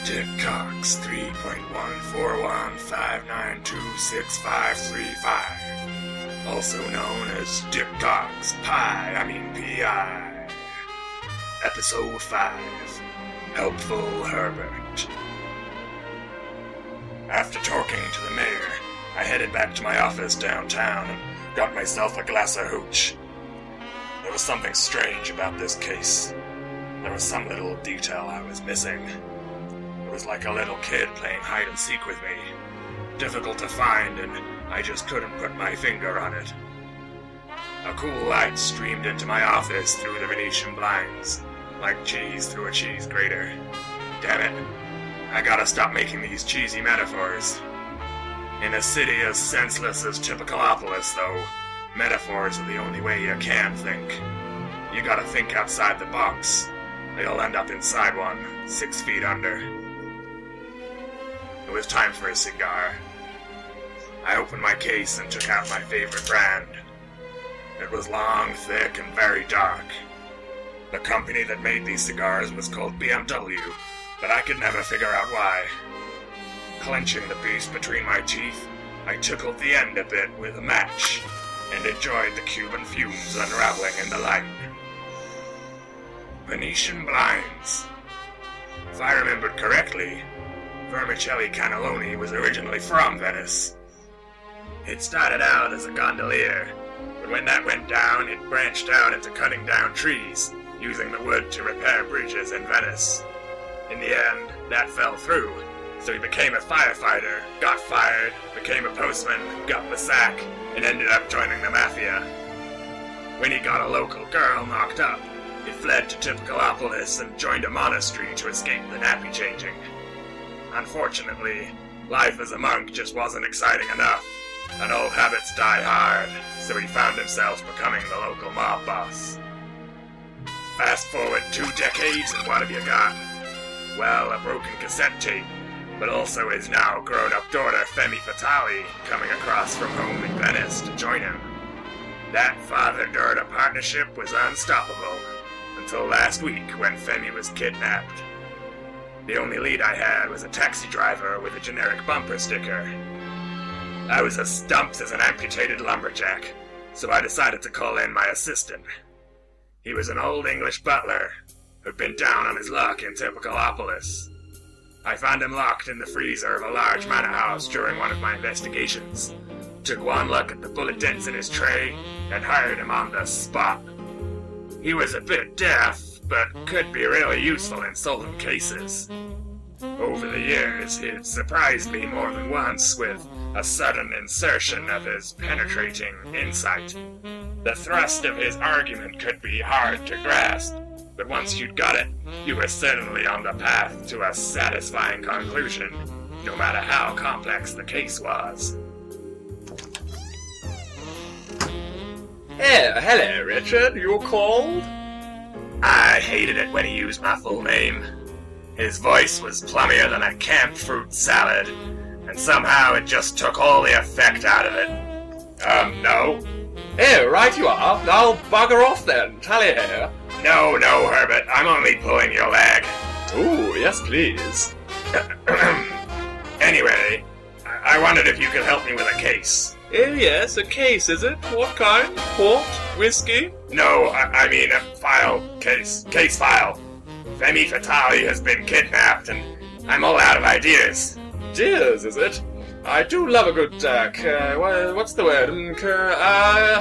Dick Cox 3.14159265535, also known as Dick Cox P.I. Episode 5, Helpful Herbert. After talking to the mayor, I headed back to my office downtown and got myself a glass of hooch. There was something strange about this case. There was some little detail I was missing. It was like a little kid playing hide-and-seek with me. Difficult to find, and I just couldn't put my finger on it. A cool light streamed into my office through the Venetian blinds, like cheese through a cheese grater. Damn it, I gotta stop making these cheesy metaphors. In a city as senseless as Typicalopolis, though, metaphors are the only way you can think. You gotta think outside the box, or you'll end up inside one, 6 feet under. It was time for a cigar. I opened my case and took out my favorite brand. It was long, thick, and very dark. The company that made these cigars was called BMW, but I could never figure out why. Clenching the piece between my teeth, I tickled the end a bit with a match, and enjoyed the Cuban fumes unraveling in the light. Venetian blinds. If I remembered correctly, Vermicelli Cannelloni was originally from Venice. It started out as a gondolier, but when that went down, it branched out into cutting down trees, using the wood to repair bridges in Venice. In the end, that fell through, so he became a firefighter, got fired, became a postman, got the sack, and ended up joining the mafia. When he got a local girl knocked up, he fled to Typicalopolis and joined a monastery to escape the nappy changing. Unfortunately, life as a monk just wasn't exciting enough, and old habits die hard, so he found himself becoming the local mob boss. Fast forward 2 decades, and what have you got? Well, a broken cassette tape, but also his now grown-up daughter Femme Fatale coming across from home in Venice to join him. That father-daughter partnership was unstoppable, until last week when Femme was kidnapped. The only lead I had was a taxi driver with a generic bumper sticker. I was as stumped as an amputated lumberjack, so I decided to call in my assistant. He was an old English butler who'd been down on his luck in Typicalopolis. I found him locked in the freezer of a large manor house during one of my investigations, took one look at the bullet dents in his tray, and hired him on the spot. He was a bit deaf, but could be really useful in solving cases. Over the years, he'd surprised me more than once with a sudden insertion of his penetrating insight. The thrust of his argument could be hard to grasp, but once you'd got it, you were certainly on the path to a satisfying conclusion, no matter how complex the case was. Hello, Richard. You called? I hated it when he used my full name. His voice was plummier than a canned fruit salad, and somehow it just took all the effect out of it. No. Oh, right you are. I'll bugger off then. Tally here. No, Herbert. I'm only pulling your leg. Ooh, yes, please. Anyway, I wondered if you could help me with a case. Oh, yes, a case, is it? What kind? Port? Whiskey? No, I mean a file. Case file. Femme Fatale has been kidnapped, and I'm all out of ideas. Dears, is it? I do love a good, what's the word?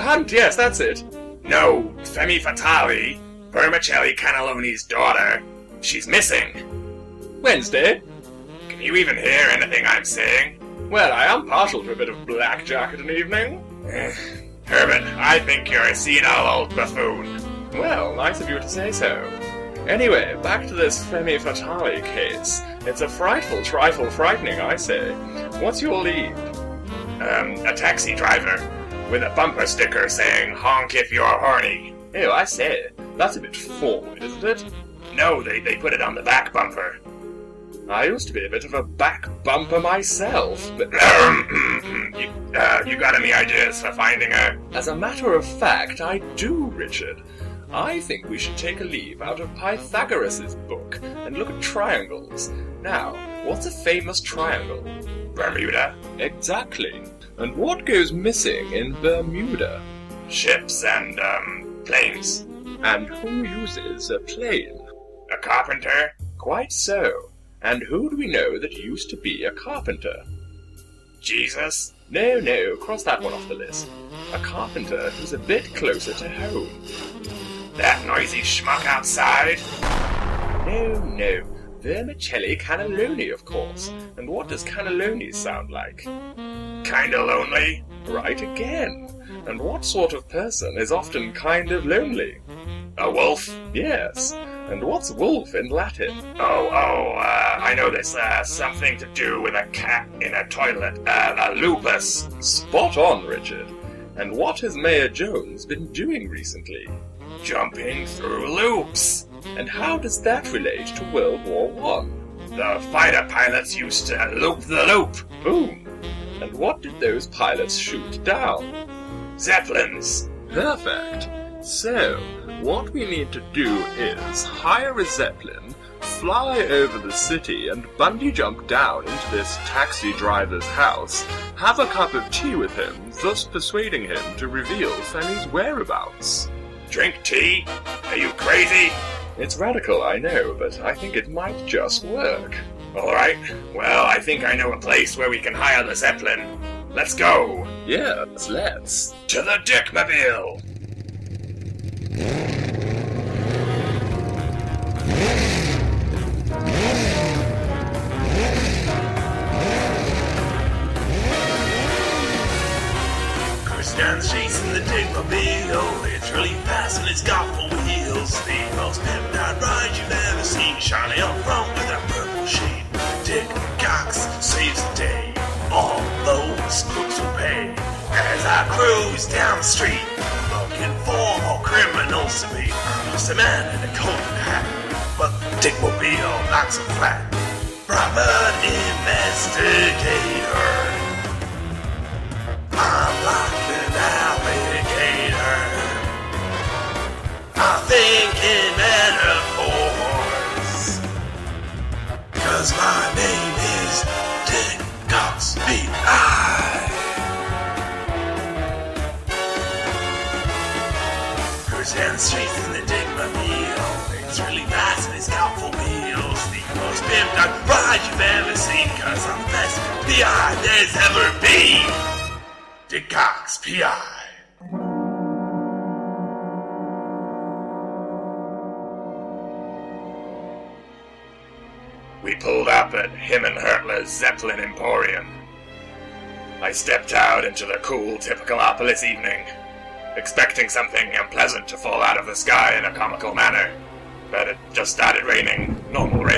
Hunt, yes, that's it. No, Femme Fatale, Vermicelli Cannelloni's daughter, she's missing. Wednesday? Can you even hear anything I'm saying? Well, I am partial to a bit of blackjack at an evening. Herbert, I think you're a senile old buffoon. Well, nice of you to say so. Anyway, back to this Femme Fatale case. It's a frightful trifle frightening, I say. What's your lead? A taxi driver, with a bumper sticker saying, "Honk if you're horny." Oh, I say, that's a bit forward, isn't it? No, they put it on the back bumper. I used to be a bit of a back bumper myself, but... You got any ideas for finding her? As a matter of fact, I do, Richard. I think we should take a leaf out of Pythagoras' book and look at triangles. Now, what's a famous triangle? Bermuda. Exactly. And what goes missing in Bermuda? Ships and, planes. And who uses a plane? A carpenter. Quite so. And who do we know that used to be a carpenter? Jesus. No, cross that one off the list. A carpenter who's a bit closer to home. That noisy schmuck outside? No. Vermicelli cannelloni, of course. And what does cannelloni sound like? Kinda lonely. Right again. And what sort of person is often kind of lonely? A wolf? Yes. And what's wolf in Latin? I know this, something to do with a cat in a toilet, a lupus. Spot on, Richard. And what has Mayor Jones been doing recently? Jumping through loops. And how does that relate to World War I? The fighter pilots used to loop the loop. Boom. And what did those pilots shoot down? Zeppelins. Perfect. So, what we need to do is hire a Zeppelin, fly over the city and bungee jump down into this taxi driver's house, have a cup of tea with him, thus persuading him to reveal Fanny's whereabouts. Drink tea? Are you crazy? It's radical, I know, but I think it might just work. Alright, well, I think I know a place where we can hire the Zeppelin. Let's go! Yes, let's. To the Dickmobile! Cruising down the streets in the Dickmobile. It's really fast and it's got 4 wheels. The most midnight ride you've ever seen. Shining up front with that purple sheen. Dick Cox saves the day. All those crooks will pay. As I cruise down the street, looking for more criminals to meet. Just a man in a coat and hat, but the Dickmobile knocks him flat. Private investigator, I'm like an alligator. I think in metaphors, 'cause my name is Dick Cox P.I. Cruising down the streets in the Dickmobile. It's really fast and it's got 4 wheels. The most pimped out ride you've ever seen. 'Cause I'm the best P.I. there's ever been. Dick Cox P.I. We pulled up at him and Hertler's Zeppelin Emporium. I stepped out into the cool, typicalopolis evening, expecting something unpleasant to fall out of the sky in a comical manner, but it just started raining, normal rain.